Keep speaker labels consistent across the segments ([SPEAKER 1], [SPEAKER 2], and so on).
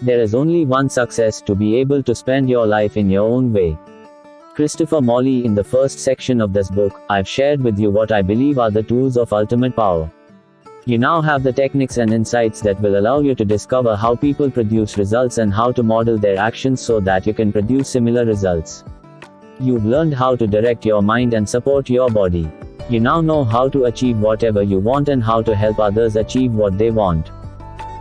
[SPEAKER 1] There is only one success: to be able to spend your life in your own way. Christopher Morley. In the first section of this book, I've shared with you what I believe are the tools of ultimate power. You now have the techniques and insights that will allow you to discover how people produce results and how to model their actions so that you can produce similar results. You've learned how to direct your mind and support your body. You now know how to achieve whatever you want and how to help others achieve what they want.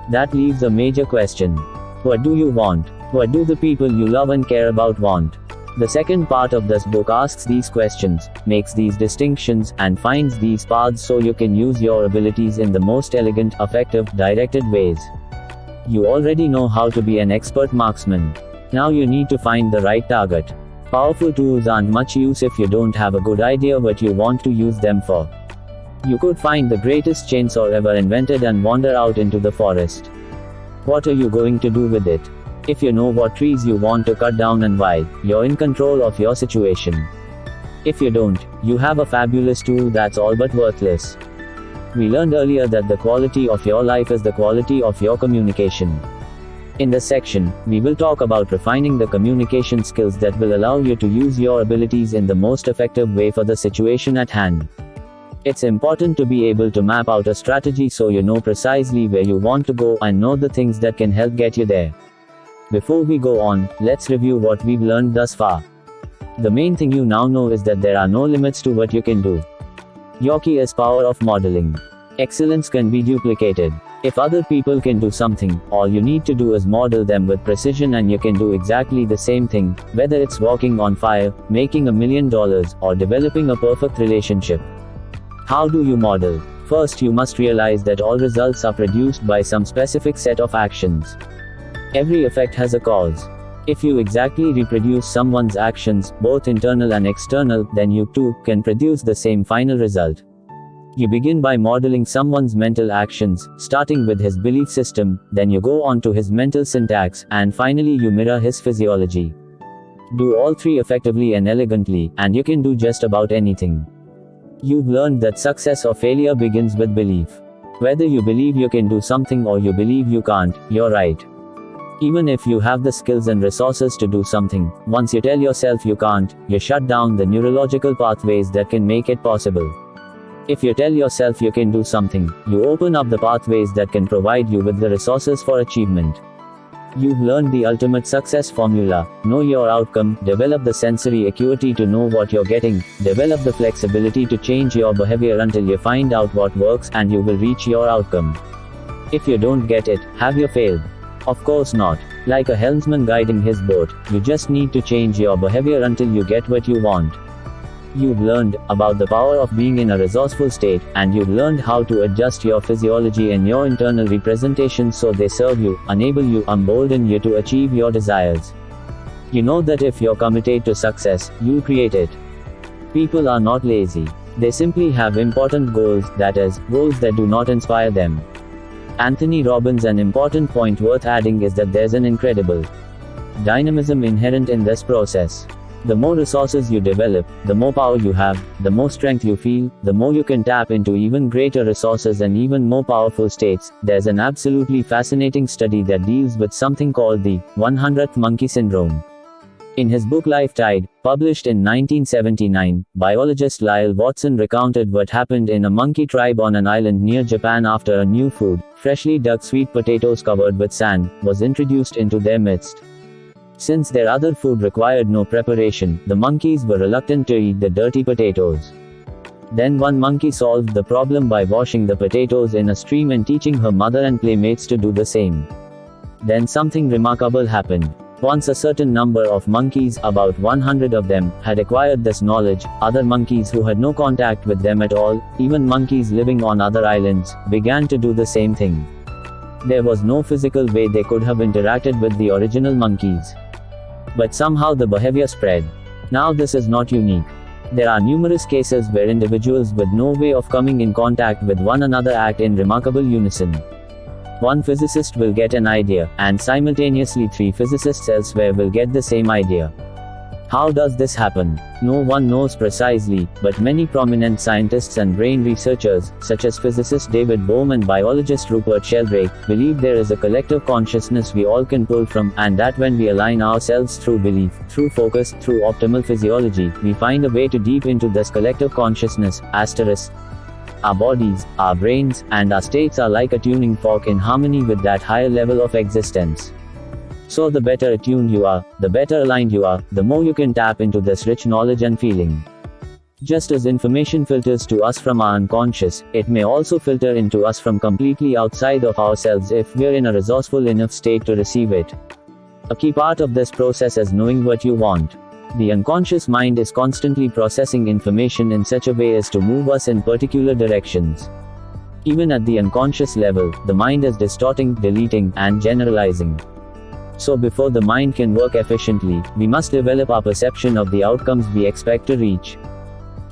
[SPEAKER 1] That leaves a major question. What do you want? What do the people you love and care about want? The second part of this book asks these questions, makes these distinctions, and finds these paths so you can use your abilities in the most elegant, effective, directed ways. You already know how to be an expert marksman. Now you need to find the right target. Powerful tools aren't much use if you don't have a good idea what you want to use them for. You could find the greatest chainsaw ever invented and wander out into the forest. What are you going to do with it? If you know what trees you want to cut down and why, you're in control of your situation. If you don't, you have a fabulous tool that's all but worthless. We learned earlier that the quality of your life is the quality of your communication. In this section, we will talk about refining the communication skills that will allow you to use your abilities in the most effective way for the situation at hand. It's important to be able to map out a strategy so you know precisely where you want to go and know the things that can help get you there. Before we go on, let's review what we've learned thus far. The main thing you now know is that there are no limits to what you can do. Your key is power of modeling. Excellence can be duplicated. If other people can do something, all you need to do is model them with precision and you can do exactly the same thing, whether it's walking on fire, making $1 million, or developing a perfect relationship. How do you model? First, you must realize that all results are produced by some specific set of actions. Every effect has a cause. If you exactly reproduce someone's actions, both internal and external, then you too can produce the same final result. You begin by modeling someone's mental actions, starting with his belief system, then you go on to his mental syntax, and finally you mirror his physiology. Do all three effectively and elegantly, and you can do just about anything. You've learned that success or failure begins with belief. Whether you believe you can do something or you believe you can't, you're right. Even if you have the skills and resources to do something, once you tell yourself you can't, you shut down the neurological pathways that can make it possible. If you tell yourself you can do something, you open up the pathways that can provide you with the resources for achievement. You've learned the ultimate success formula: know your outcome, develop the sensory acuity to know what you're getting, develop the flexibility to change your behavior until you find out what works, and you will reach your outcome. If you don't get it, have you failed? Of course not. Like a helmsman guiding his boat, you just need to change your behavior until you get what you want. You've learned about the power of being in a resourceful state, and you've learned how to adjust your physiology and your internal representations so they serve you, enable you, embolden you to achieve your desires. You know that if you're committed to success, you'll create it. People are not lazy. They simply have important goals, that is, goals that do not inspire them. Anthony Robbins. An important point worth adding is that there's an incredible dynamism inherent in this process. The more resources you develop, the more power you have, the more strength you feel, the more you can tap into even greater resources and even more powerful states. There's an absolutely fascinating study that deals with something called the 100th monkey syndrome. In his book Life Tide, published in 1979, biologist Lyle Watson recounted what happened in a monkey tribe on an island near Japan after a new food, freshly dug sweet potatoes covered with sand, was introduced into their midst. Since their other food required no preparation, the monkeys were reluctant to eat the dirty potatoes. Then one monkey solved the problem by washing the potatoes in a stream and teaching her mother and playmates to do the same. Then something remarkable happened. Once a certain number of monkeys, about 100 of them, had acquired this knowledge, other monkeys who had no contact with them at all, even monkeys living on other islands, began to do the same thing. There was no physical way they could have interacted with the original monkeys. But somehow the behavior spread. Now this is not unique. There are numerous cases where individuals with no way of coming in contact with one another act in remarkable unison. One physicist will get an idea, and simultaneously 3 physicists elsewhere will get the same idea. How does this happen? No one knows precisely, but many prominent scientists and brain researchers, such as physicist David Bohm and biologist Rupert Sheldrake, believe there is a collective consciousness we all can pull from, and that when we align ourselves through belief, through focus, through optimal physiology, we find a way to deep into this collective consciousness. Our bodies, our brains, and our states are like a tuning fork in harmony with that higher level of existence. So the better attuned you are, the better aligned you are, the more you can tap into this rich knowledge and feeling. Just as information filters to us from our unconscious, it may also filter into us from completely outside of ourselves if we're in a resourceful enough state to receive it. A key part of this process is knowing what you want. The unconscious mind is constantly processing information in such a way as to move us in particular directions. Even at the unconscious level, the mind is distorting, deleting, and generalizing. So before the mind can work efficiently, we must develop our perception of the outcomes we expect to reach.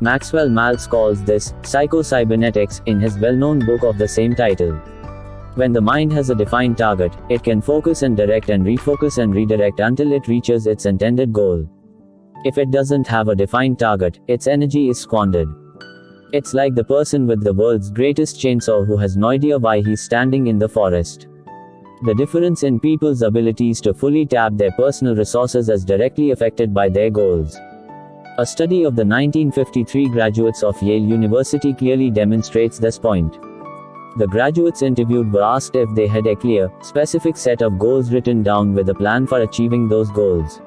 [SPEAKER 1] Maxwell Maltz calls this psycho-cybernetics in his well-known book of the same title. When the mind has a defined target, it can focus and direct and refocus and redirect until it reaches its intended goal. If it doesn't have a defined target, its energy is squandered. It's like the person with the world's greatest chainsaw who has no idea why he's standing in the forest. The difference in people's abilities to fully tap their personal resources is directly affected by their goals. A study of the 1953 graduates of Yale University clearly demonstrates this point. The graduates interviewed were asked if they had a clear, specific set of goals written down with a plan for achieving those goals.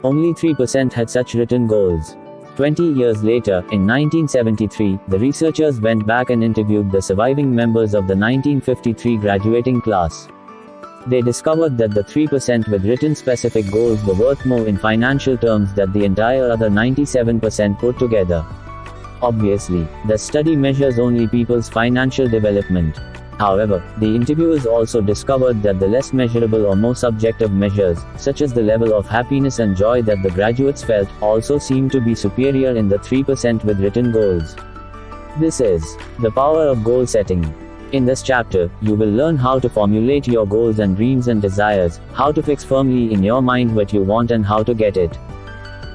[SPEAKER 1] Only 3% had such written goals. 20 years later, in 1973, the researchers went back and interviewed the surviving members of the 1953 graduating class. They discovered that the 3% with written specific goals were worth more in financial terms than the entire other 97% put together. Obviously, the study measures only people's financial development. However, the interviewers also discovered that the less measurable or more subjective measures, such as the level of happiness and joy that the graduates felt, also seemed to be superior in the 3% with written goals. This is the power of goal setting. In this chapter, you will learn how to formulate your goals and dreams and desires, how to fix firmly in your mind what you want and how to get it.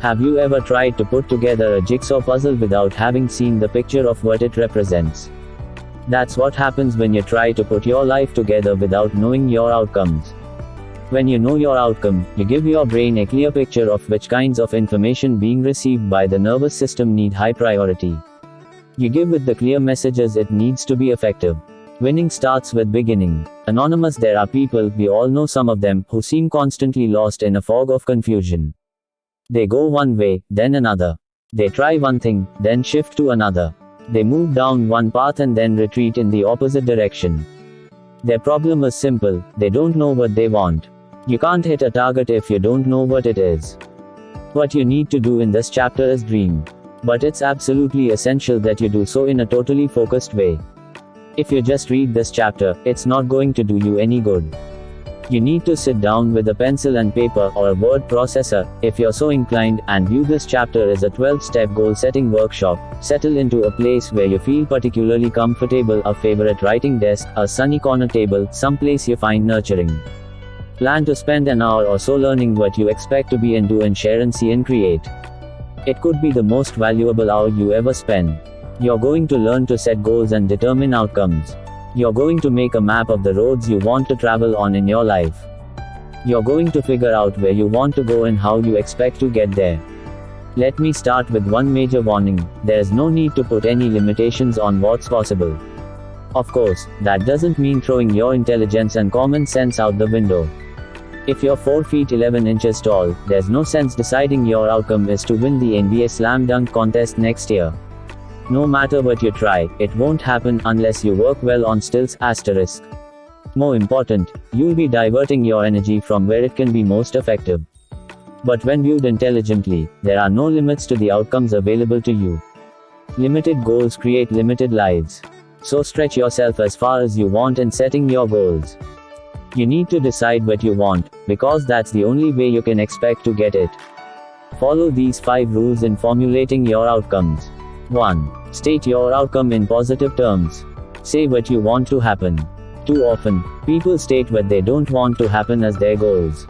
[SPEAKER 1] Have you ever tried to put together a jigsaw puzzle without having seen the picture of what it represents? That's what happens when you try to put your life together without knowing your outcomes. When you know your outcome, you give your brain a clear picture of which kinds of information being received by the nervous system need high priority. You give it the clear messages it needs to be effective. Winning starts with beginning. Anonymous. There are people, we all know some of them, who seem constantly lost in a fog of confusion. They go one way, then another. They try one thing, then shift to another. They move down one path and then retreat in the opposite direction. Their problem is simple, they don't know what they want. You can't hit a target if you don't know what it is. What you need to do in this chapter is dream. But it's absolutely essential that you do so in a totally focused way. If you just read this chapter, it's not going to do you any good. You need to sit down with a pencil and paper or a word processor, if you're so inclined, and view this chapter as a 12-step goal-setting workshop. Settle into a place where you feel particularly comfortable, a favorite writing desk, a sunny corner table, someplace you find nurturing. Plan to spend an hour or so learning what you expect to be and do and share and see and create. It could be the most valuable hour you ever spend. You're going to learn to set goals and determine outcomes. You're going to make a map of the roads you want to travel on in your life. You're going to figure out where you want to go and how you expect to get there. Let me start with one major warning: there's no need to put any limitations on what's possible. Of course, that doesn't mean throwing your intelligence and common sense out the window. If you're 4 feet 11 inches tall, there's no sense deciding your outcome is to win the NBA slam dunk contest next year. No matter what you try, it won't happen unless you work well on stilts. More important, you'll be diverting your energy from where it can be most effective. But when viewed intelligently, there are no limits to the outcomes available to you. Limited goals create limited lives. So stretch yourself as far as you want in setting your goals. You need to decide what you want, because that's the only way you can expect to get it. Follow these 5 rules in formulating your outcomes. 1. State your outcome in positive terms. Say what you want to happen. Too often, people state what they don't want to happen as their goals.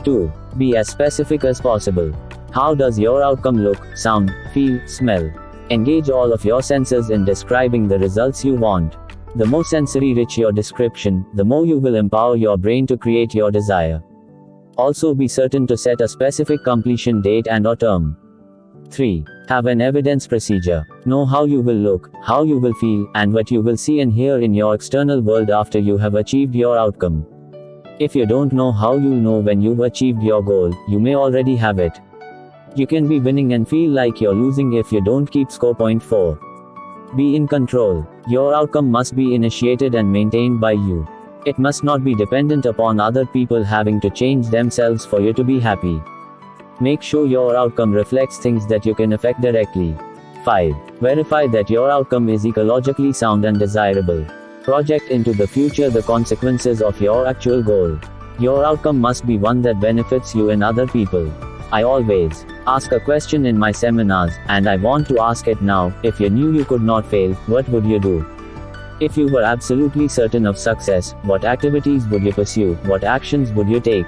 [SPEAKER 1] 2. Be as specific as possible. How does your outcome look, sound, feel, smell? Engage all of your senses in describing the results you want. The more sensory rich your description, the more you will empower your brain to create your desire. Also be certain to set a specific completion date and/or term. 3. Have an evidence procedure. Know how you will look, how you will feel, and what you will see and hear in your external world after you have achieved your outcome. If you don't know how you'll know when you've achieved your goal, you may already have it. You can be winning and feel like you're losing if you don't keep score. Point 4. Be in control. Your outcome must be initiated and maintained by you. It must not be dependent upon other people having to change themselves for you to be happy. Make sure your outcome reflects things that you can affect directly. 5. Verify that your outcome is ecologically sound and desirable. Project into the future the consequences of your actual goal. Your outcome must be one that benefits you and other people. I always ask a question in my seminars, and I want to ask it now. If you knew you could not fail, what would you do? If you were absolutely certain of success, what activities would you pursue? What actions would you take?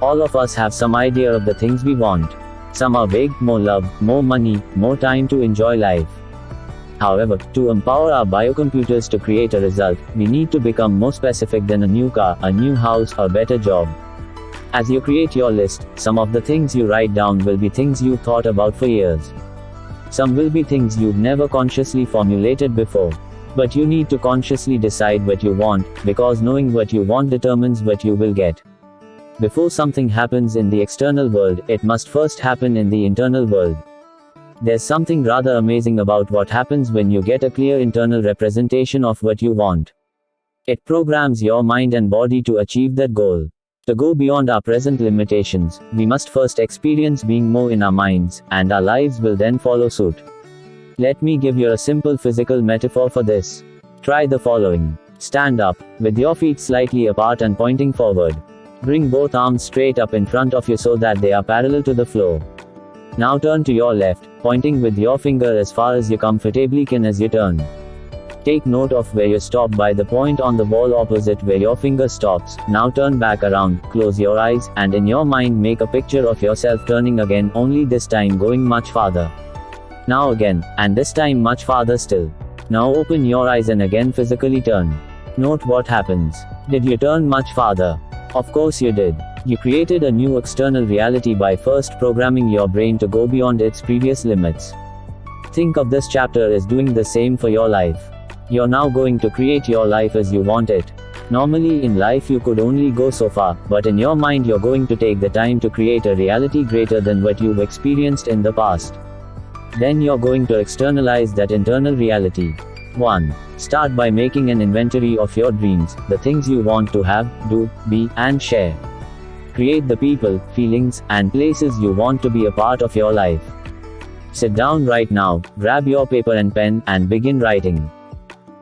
[SPEAKER 1] All of us have some idea of the things we want. Some are big: more love, more money, more time to enjoy life. However, to empower our biocomputers to create a result, we need to become more specific than a new car, a new house, or a better job. As you create your list, some of the things you write down will be things you've thought about for years. Some will be things you've never consciously formulated before. But you need to consciously decide what you want, because knowing what you want determines what you will get. Before something happens in the external world, it must first happen in the internal world. There's something rather amazing about what happens when you get a clear internal representation of what you want. It programs your mind and body to achieve that goal. To go beyond our present limitations, we must first experience being more in our minds, and our lives will then follow suit. Let me give you a simple physical metaphor for this. Try the following. Stand up, with your feet slightly apart and pointing forward. Bring both arms straight up in front of you so that they are parallel to the floor. Now turn to your left, pointing with your finger as far as you comfortably can as you turn. Take note of where you stop by the point on the wall opposite where your finger stops. Now turn back around, close your eyes, and in your mind make a picture of yourself turning again, only this time going much farther. Now again, and this time much farther still. Now open your eyes and again physically turn. Note what happens. Did you turn much farther? Of course you did. You created a new external reality by first programming your brain to go beyond its previous limits. Think of this chapter as doing the same for your life. You're now going to create your life as you want it. Normally in life you could only go so far, but in your mind you're going to take the time to create a reality greater than what you've experienced in the past. Then you're going to externalize that internal reality. 1. Start by making an inventory of your dreams, the things you want to have, do, be, and share. Create the people, feelings, and places you want to be a part of your life. Sit down right now, grab your paper and pen, and begin writing.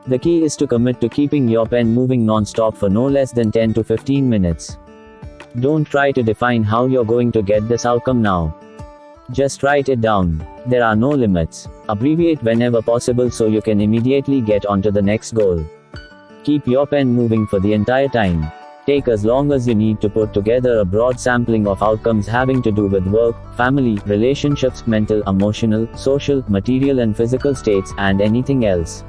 [SPEAKER 1] The key is to commit to keeping your pen moving non-stop for no less than 10 to 15 minutes. Don't try to define how you're going to get this outcome now. Just write it down. There are no limits. Abbreviate whenever possible so you can immediately get onto the next goal. Keep your pen moving for the entire time. Take as long as you need to put together a broad sampling of outcomes having to do with work, family, relationships, mental, emotional, social, material and physical states, and anything else.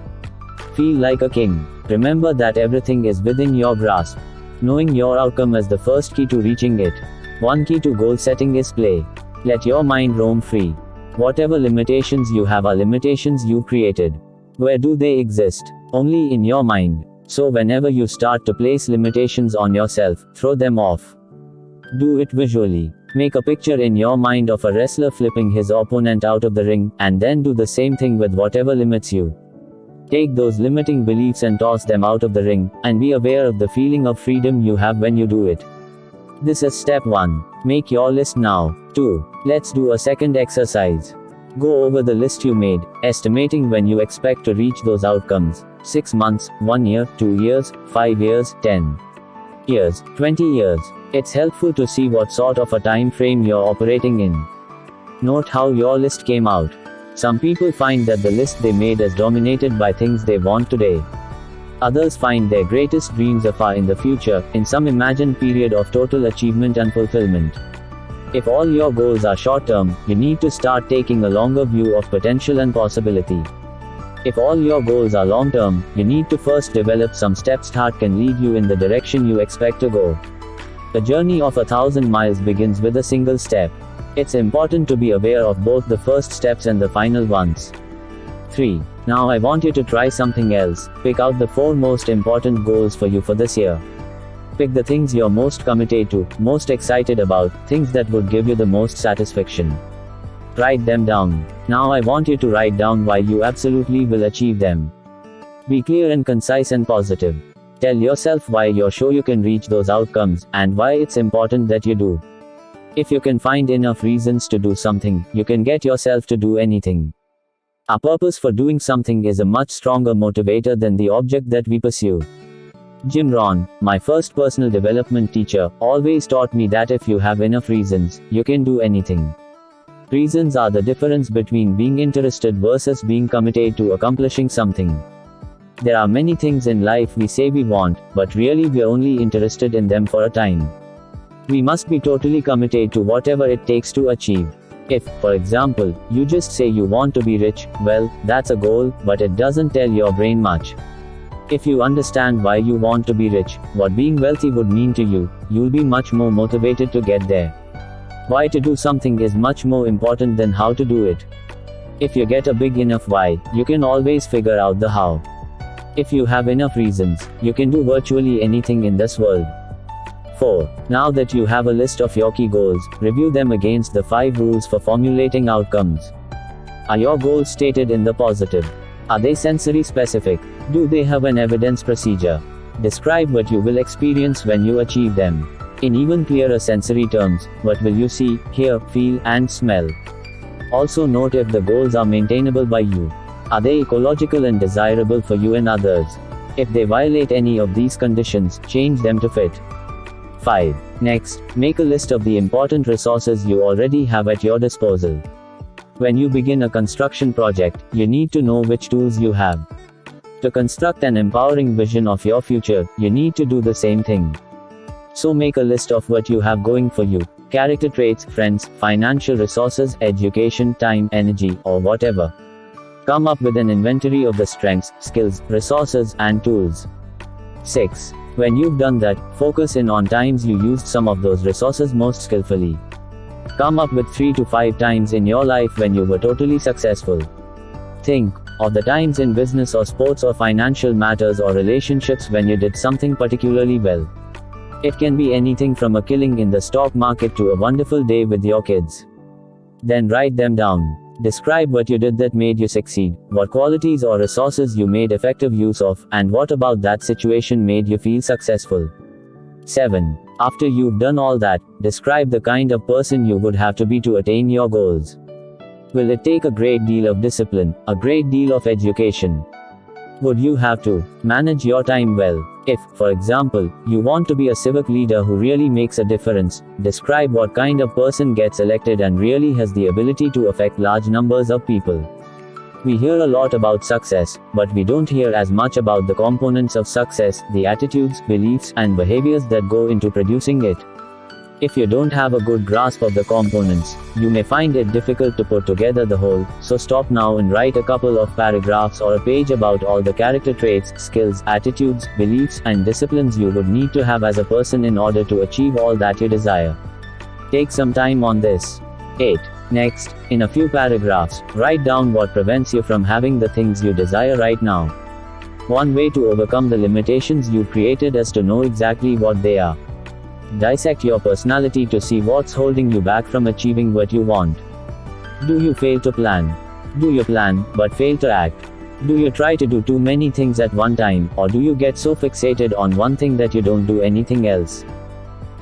[SPEAKER 1] Feel like a king. Remember that everything is within your grasp. Knowing your outcome is the first key to reaching it. One key to goal setting is play. Let your mind roam free. Whatever limitations you have are limitations you created. Where do they exist? Only in your mind. So whenever you start to place limitations on yourself, throw them off. Do it visually. Make a picture in your mind of a wrestler flipping his opponent out of the ring, and then do the same thing with whatever limits you. Take those limiting beliefs and toss them out of the ring, and be aware of the feeling of freedom you have when you do it. This is step 1. Make your list now. 2. Let's do a second exercise. Go over the list you made, estimating when you expect to reach those outcomes. 6 months, 1 year, 2 years, 5 years, 10 years, 20 years. It's helpful to see what sort of a time frame you're operating in. Note how your list came out. Some people find that the list they made is dominated by things they want today. Others find their greatest dreams are far in the future, in some imagined period of total achievement and fulfillment. If all your goals are short-term, you need to start taking a longer view of potential and possibility. If all your goals are long-term, you need to first develop some steps that can lead you in the direction you expect to go. The journey of 1,000 miles begins with a single step. It's important to be aware of both the first steps and the final ones. 3. Now I want you to try something else. Pick out the 4 most important goals for you for this year. Pick the things you're most committed to, most excited about, things that would give you the most satisfaction. Write them down. Now I want you to write down why you absolutely will achieve them. Be clear and concise and positive. Tell yourself why you're sure you can reach those outcomes, and why it's important that you do. If you can find enough reasons to do something, you can get yourself to do anything. Our purpose for doing something is a much stronger motivator than the object that we pursue. Jim Rohn, my first personal development teacher, always taught me that if you have enough reasons, you can do anything. Reasons are the difference between being interested versus being committed to accomplishing something. There are many things in life we say we want, but really we're only interested in them for a time. We must be totally committed to whatever it takes to achieve. If, for example, you just say you want to be rich, well, that's a goal, but it doesn't tell your brain much. If you understand why you want to be rich, what being wealthy would mean to you, you'll be much more motivated to get there. Why to do something is much more important than how to do it. If you get a big enough why, you can always figure out the how. If you have enough reasons, you can do virtually anything in this world. 4. Now that you have a list of your key goals, review them against the 5 rules for formulating outcomes. Are your goals stated in the positive? Are they sensory specific? Do they have an evidence procedure? Describe what you will experience when you achieve them. In even clearer sensory terms, what will you see, hear, feel, and smell? Also note if the goals are maintainable by you. Are they ecological and desirable for you and others? If they violate any of these conditions, change them to fit. 5. Next, make a list of the important resources you already have at your disposal. When you begin a construction project, you need to know which tools you have. To construct an empowering vision of your future, you need to do the same thing. So make a list of what you have going for you: character traits, friends, financial resources, education, time, energy, or whatever. Come up with an inventory of the strengths, skills, resources, and tools. 6. When you've done that, focus in on times you used some of those resources most skillfully. Come up with 3 to 5 times in your life when you were totally successful. Think of the times in business or sports or financial matters or relationships when you did something particularly well. It can be anything from a killing in the stock market to a wonderful day with your kids. Then write them down. Describe what you did that made you succeed, what qualities or resources you made effective use of, and what about that situation made you feel successful. 7. After you've done all that, describe the kind of person you would have to be to attain your goals. Will it take a great deal of discipline, a great deal of education? Would you have to manage your time well? If, for example, you want to be a civic leader who really makes a difference, describe what kind of person gets elected and really has the ability to affect large numbers of people. We hear a lot about success, but we don't hear as much about the components of success, the attitudes, beliefs, and behaviors that go into producing it. If you don't have a good grasp of the components, you may find it difficult to put together the whole, so stop now and write a couple of paragraphs or a page about all the character traits, skills, attitudes, beliefs, and disciplines you would need to have as a person in order to achieve all that you desire. Take some time on this. 8. Next, in a few paragraphs, write down what prevents you from having the things you desire right now. One way to overcome the limitations you've created is to know exactly what they are. Dissect your personality to see what's holding you back from achieving what you want. Do you fail to plan? Do you plan, but fail to act? Do you try to do too many things at one time, or do you get so fixated on one thing that you don't do anything else?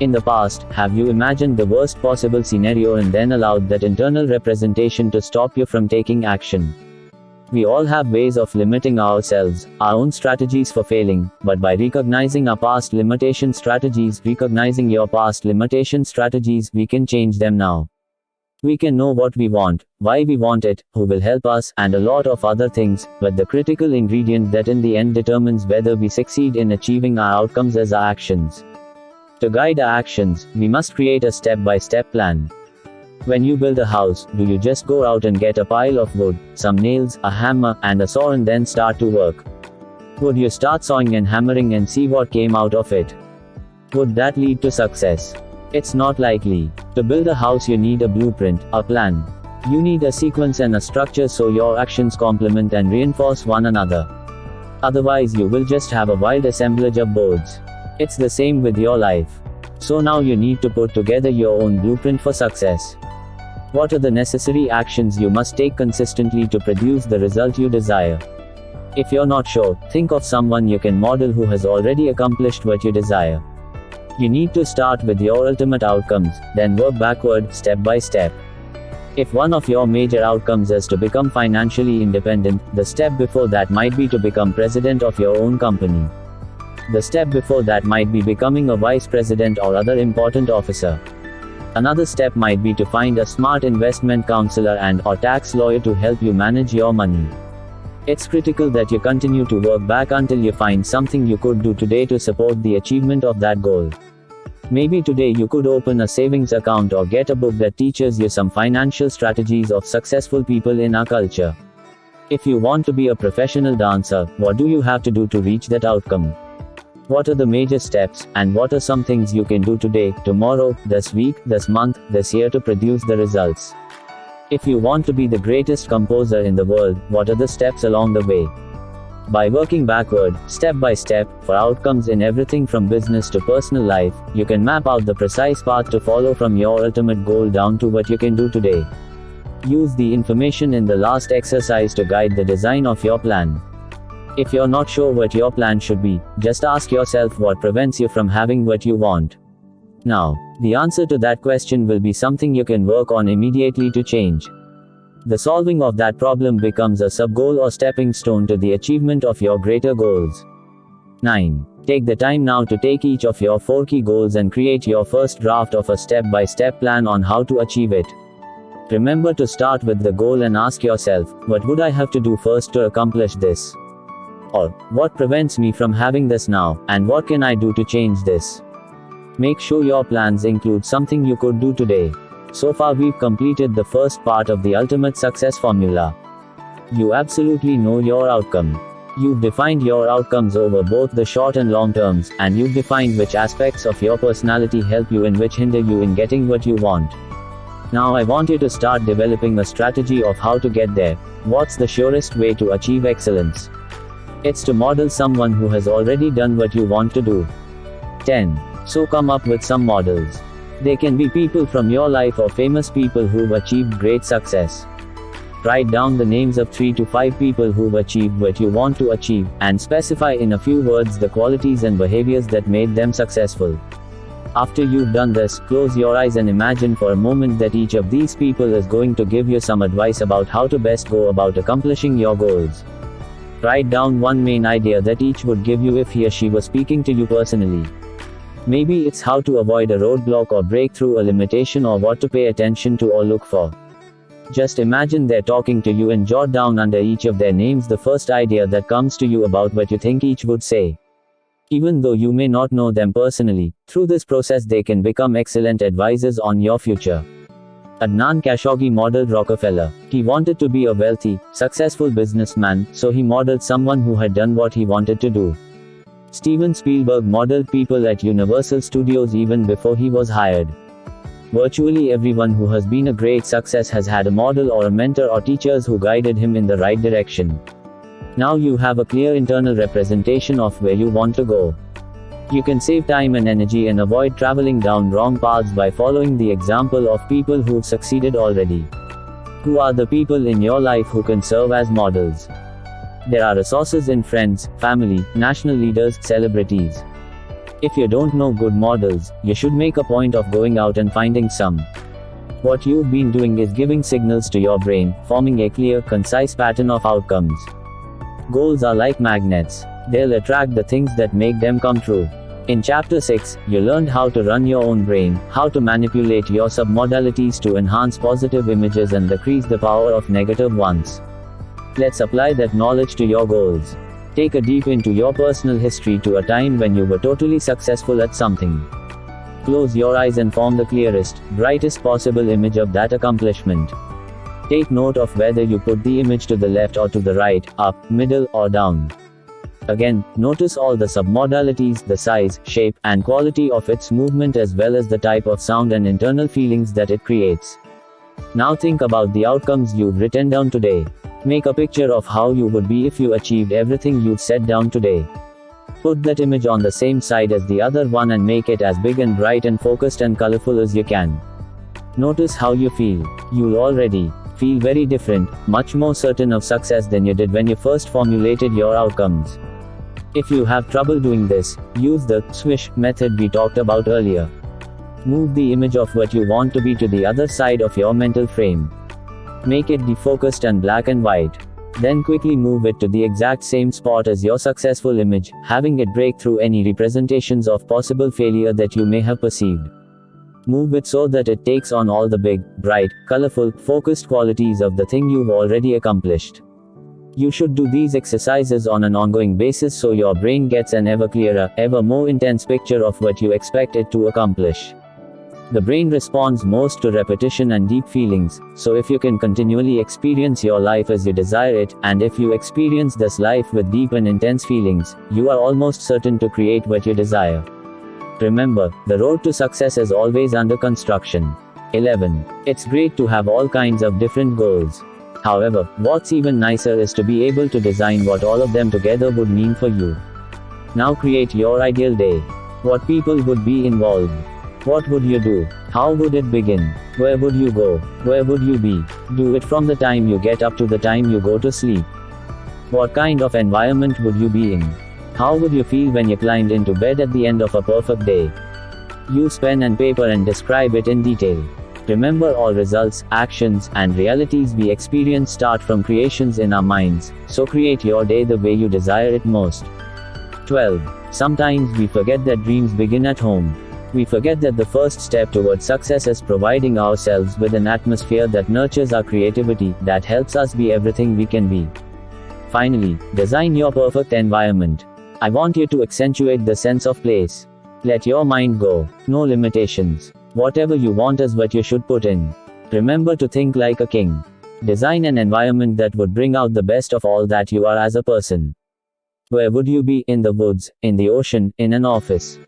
[SPEAKER 1] In the past, have you imagined the worst possible scenario and then allowed that internal representation to stop you from taking action? We all have ways of limiting ourselves, our own strategies for failing, but by recognizing our past limitation strategies, recognizing your past limitation strategies, we can change them now. We can know what we want, why we want it, who will help us, and a lot of other things, but the critical ingredient that in the end determines whether we succeed in achieving our outcomes is our actions. To guide our actions, we must create a step-by-step plan. When you build a house, do you just go out and get a pile of wood, some nails, a hammer, and a saw and then start to work? Would you start sawing and hammering and see what came out of it? Would that lead to success? It's not likely. To build a house you need a blueprint, a plan. You need a sequence and a structure so your actions complement and reinforce one another. Otherwise you will just have a wild assemblage of boards. It's the same with your life. So now you need to put together your own blueprint for success. What are the necessary actions you must take consistently to produce the result you desire? If you're not sure, think of someone you can model who has already accomplished what you desire. You need to start with your ultimate outcomes, then work backward, step by step. If one of your major outcomes is to become financially independent, the step before that might be to become president of your own company. The step before that might be becoming a vice president or other important officer. Another step might be to find a smart investment counselor and/or tax lawyer to help you manage your money. It's critical that you continue to work back until you find something you could do today to support the achievement of that goal. Maybe today you could open a savings account or get a book that teaches you some financial strategies of successful people in our culture. If you want to be a professional dancer, what do you have to do to reach that outcome? What are the major steps, and what are some things you can do today, tomorrow, this week, this month, this year to produce the results? If you want to be the greatest composer in the world, what are the steps along the way? By working backward, step by step, for outcomes in everything from business to personal life, you can map out the precise path to follow from your ultimate goal down to what you can do today. Use the information in the last exercise to guide the design of your plan. If you're not sure what your plan should be, just ask yourself what prevents you from having what you want. Now, the answer to that question will be something you can work on immediately to change. The solving of that problem becomes a sub-goal or stepping stone to the achievement of your greater goals. 9. Take the time now to take each of your 4 key goals and create your first draft of a step-by-step plan on how to achieve it. Remember to start with the goal and ask yourself, what would I have to do first to accomplish this? Or, what prevents me from having this now, and what can I do to change this? Make sure your plans include something you could do today. So far we've completed the first part of the ultimate success formula. You absolutely know your outcome. You've defined your outcomes over both the short and long terms, and you've defined which aspects of your personality help you and which hinder you in getting what you want. Now I want you to start developing a strategy of how to get there. What's the surest way to achieve excellence? It's to model someone who has already done what you want to do. 10. So come up with some models. They can be people from your life or famous people who've achieved great success. Write down the names of 3 to 5 people who've achieved what you want to achieve, and specify in a few words the qualities and behaviors that made them successful. After you've done this, close your eyes and imagine for a moment that each of these people is going to give you some advice about how to best go about accomplishing your goals. Write down one main idea that each would give you if he or she was speaking to you personally. Maybe it's how to avoid a roadblock or break through a limitation, or what to pay attention to or look for. Just imagine they're talking to you and jot down under each of their names the first idea that comes to you about what you think each would say. Even though you may not know them personally, through this process they can become excellent advisors on your future. Adnan Khashoggi modeled Rockefeller. He wanted to be a wealthy, successful businessman, so he modeled someone who had done what he wanted to do. Steven Spielberg modeled people at Universal Studios even before he was hired. Virtually everyone who has been a great success has had a model or a mentor or teachers who guided him in the right direction. Now you have a clear internal representation of where you want to go. You can save time and energy and avoid traveling down wrong paths by following the example of people who've succeeded already. Who are the people in your life who can serve as models? There are resources in friends, family, national leaders, celebrities. If you don't know good models, you should make a point of going out and finding some. What you've been doing is giving signals to your brain, forming a clear, concise pattern of outcomes. Goals are like magnets. They'll attract the things that make them come true. In Chapter 6, you learned how to run your own brain, how to manipulate your submodalities to enhance positive images and decrease the power of negative ones. Let's apply that knowledge to your goals. Take a deep into your personal history to a time when you were totally successful at something. Close your eyes and form the clearest, brightest possible image of that accomplishment. Take note of whether you put the image to the left or to the right, up, middle, or down. Again, notice all the submodalities, the size, shape, and quality of its movement as well as the type of sound and internal feelings that it creates. Now think about the outcomes you've written down today. Make a picture of how you would be if you achieved everything you've set down today. Put that image on the same side as the other one and make it as big and bright and focused and colorful as you can. Notice how you feel. You'll already feel very different, much more certain of success than you did when you first formulated your outcomes. If you have trouble doing this, use the swish method we talked about earlier. Move the image of what you want to be to the other side of your mental frame. Make it defocused and black and white. Then quickly move it to the exact same spot as your successful image, having it break through any representations of possible failure that you may have perceived. Move it so that it takes on all the big, bright, colorful, focused qualities of the thing you've already accomplished. You should do these exercises on an ongoing basis so your brain gets an ever clearer, ever more intense picture of what you expect it to accomplish. The brain responds most to repetition and deep feelings, so if you can continually experience your life as you desire it, and if you experience this life with deep and intense feelings, you are almost certain to create what you desire. Remember, the road to success is always under construction. 11. It's great to have all kinds of different goals. However, what's even nicer is to be able to design what all of them together would mean for you. Now create your ideal day. What people would be involved? What would you do? How would it begin? Where would you go? Where would you be? Do it from the time you get up to the time you go to sleep. What kind of environment would you be in? How would you feel when you climbed into bed at the end of a perfect day? Use pen and paper and describe it in detail. Remember, all results, actions, and realities we experience start from creations in our minds, so create your day the way you desire it most. 12. Sometimes we forget that dreams begin at home. We forget that the first step towards success is providing ourselves with an atmosphere that nurtures our creativity, that helps us be everything we can be. Finally, design your perfect environment. I want you to accentuate the sense of place. Let your mind go. No limitations. Whatever you want is what you should put in. Remember to think like a king. Design an environment that would bring out the best of all that you are as a person. Where would you be? In the woods, in the ocean, in an office?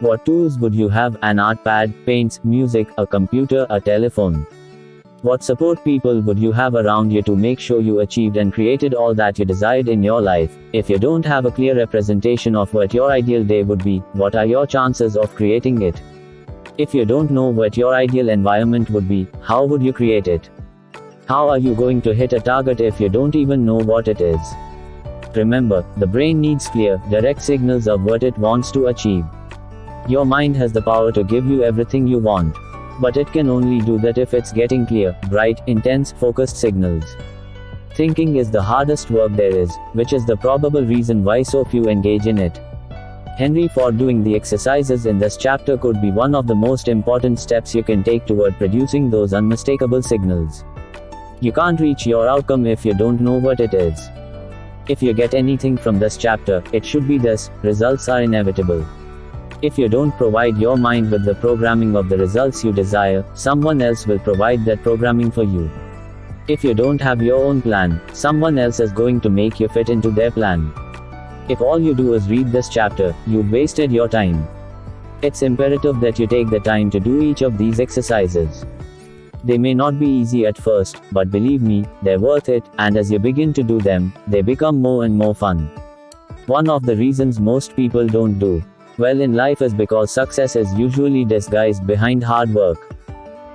[SPEAKER 1] What tools would you have? An art pad, paints, music, a computer, a telephone? What support people would you have around you to make sure you achieved and created all that you desired in your life? If you don't have a clear representation of what your ideal day would be, what are your chances of creating it? If you don't know what your ideal environment would be, how would you create it? How are you going to hit a target if you don't even know what it is? Remember, the brain needs clear, direct signals of what it wants to achieve. Your mind has the power to give you everything you want. But it can only do that if it's getting clear, bright, intense, focused signals. Thinking is the hardest work there is, which is the probable reason why so few engage in it. Henry Ford doing the exercises in this chapter could be one of the most important steps you can take toward producing those unmistakable signals. You can't reach your outcome if you don't know what it is. If you get anything from this chapter, it should be this: results are inevitable. If you don't provide your mind with the programming of the results you desire, someone else will provide that programming for you. If you don't have your own plan, someone else is going to make you fit into their plan. If all you do is read this chapter, you've wasted your time. It's imperative that you take the time to do each of these exercises. They may not be easy at first, but believe me, they're worth it, and as you begin to do them, they become more and more fun. One of the reasons most people don't do well in life is because success is usually disguised behind hard work.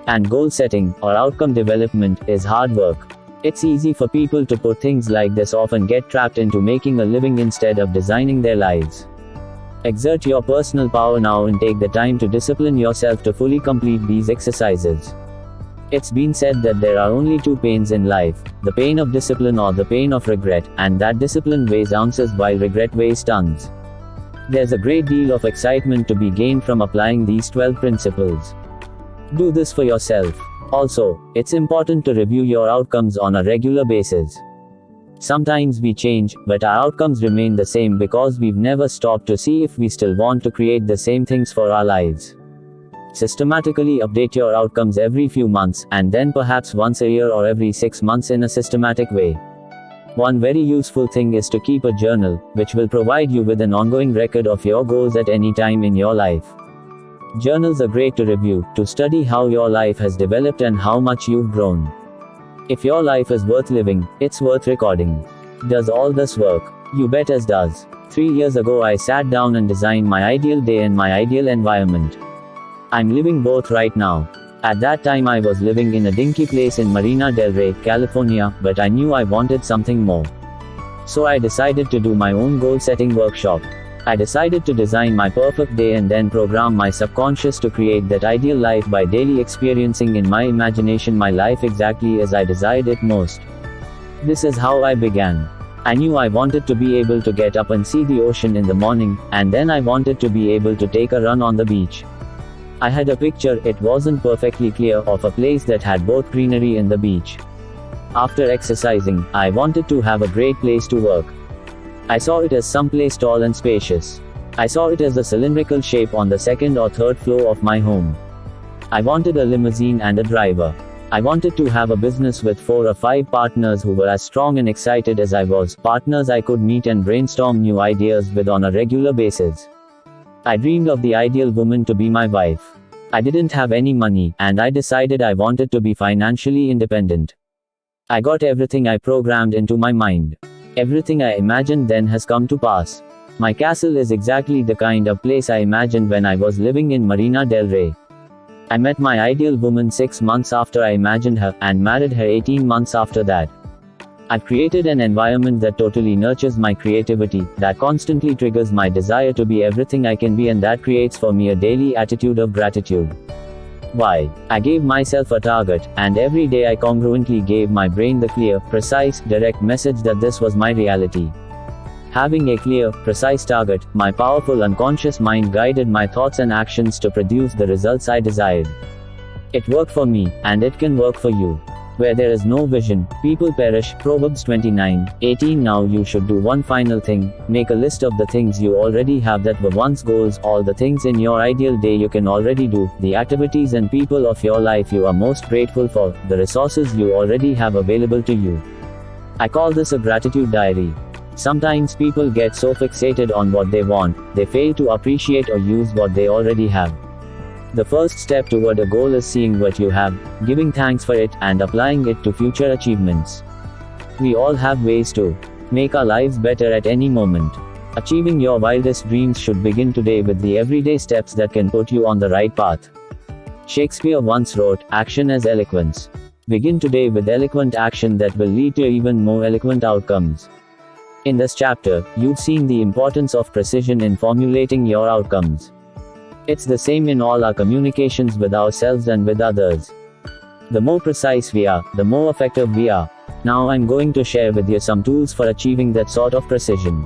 [SPEAKER 1] And goal setting, or outcome development, is hard work. It's easy for people to put things like this off and get trapped into making a living instead of designing their lives. Exert your personal power now and take the time to discipline yourself to fully complete these exercises. It's been said that there are only two pains in life, the pain of discipline or the pain of regret, and that discipline weighs ounces while regret weighs tons. There's a great deal of excitement to be gained from applying these 12 principles. Do this for yourself. Also, it's important to review your outcomes on a regular basis. Sometimes we change, but our outcomes remain the same because we've never stopped to see if we still want to create the same things for our lives. Systematically update your outcomes every few months, and then perhaps once a year or every 6 months in a systematic way. One very useful thing is to keep a journal, which will provide you with an ongoing record of your goals at any time in your life. Journals are great to review, to study how your life has developed and how much you've grown. If your life is worth living, it's worth recording. Does all this work? You bet it does. 3 years ago I sat down and designed my ideal day and my ideal environment. I'm living both right now. At that time I was living in a dinky place in Marina del Rey, California, but I knew I wanted something more. So I decided to do my own goal-setting workshop. I decided to design my perfect day and then program my subconscious to create that ideal life by daily experiencing in my imagination my life exactly as I desired it most. This is how I began. I knew I wanted to be able to get up and see the ocean in the morning, and then I wanted to be able to take a run on the beach. I had a picture, it wasn't perfectly clear, of a place that had both greenery and the beach. After exercising, I wanted to have a great place to work. I saw it as someplace tall and spacious. I saw it as a cylindrical shape on the second or third floor of my home. I wanted a limousine and a driver. I wanted to have a business with 4 or 5 partners who were as strong and excited as I was, partners I could meet and brainstorm new ideas with on a regular basis. I dreamed of the ideal woman to be my wife. I didn't have any money, and I decided I wanted to be financially independent. I got everything I programmed into my mind. Everything I imagined then has come to pass. My castle is exactly the kind of place I imagined when I was living in Marina del Rey. I met my ideal woman 6 months after I imagined her, and married her 18 months after that. I've created an environment that totally nurtures my creativity, that constantly triggers my desire to be everything I can be, and that creates for me a daily attitude of gratitude. Why? I gave myself a target, and every day I congruently gave my brain the clear, precise, direct message that this was my reality. Having a clear, precise target, my powerful unconscious mind guided my thoughts and actions to produce the results I desired. It worked for me, and it can work for you. Where there is no vision, people perish. Proverbs 29:18. Now you should do one final thing. Make a list of the things you already have that were once goals, all the things in your ideal day you can already do, the activities and people of your life you are most grateful for, the resources you already have available to you. I call this a gratitude diary. Sometimes people get so fixated on what they want, they fail to appreciate or use what they already have. The first step toward a goal is seeing what you have, giving thanks for it, and applying it to future achievements. We all have ways to make our lives better at any moment. Achieving your wildest dreams should begin today with the everyday steps that can put you on the right path. Shakespeare once wrote, "Action as eloquence." Begin today with eloquent action that will lead to even more eloquent outcomes. In this chapter, you've seen the importance of precision in formulating your outcomes. It's the same in all our communications with ourselves and with others. The more precise we are, the more effective we are. Now I'm going to share with you some tools for achieving that sort of precision.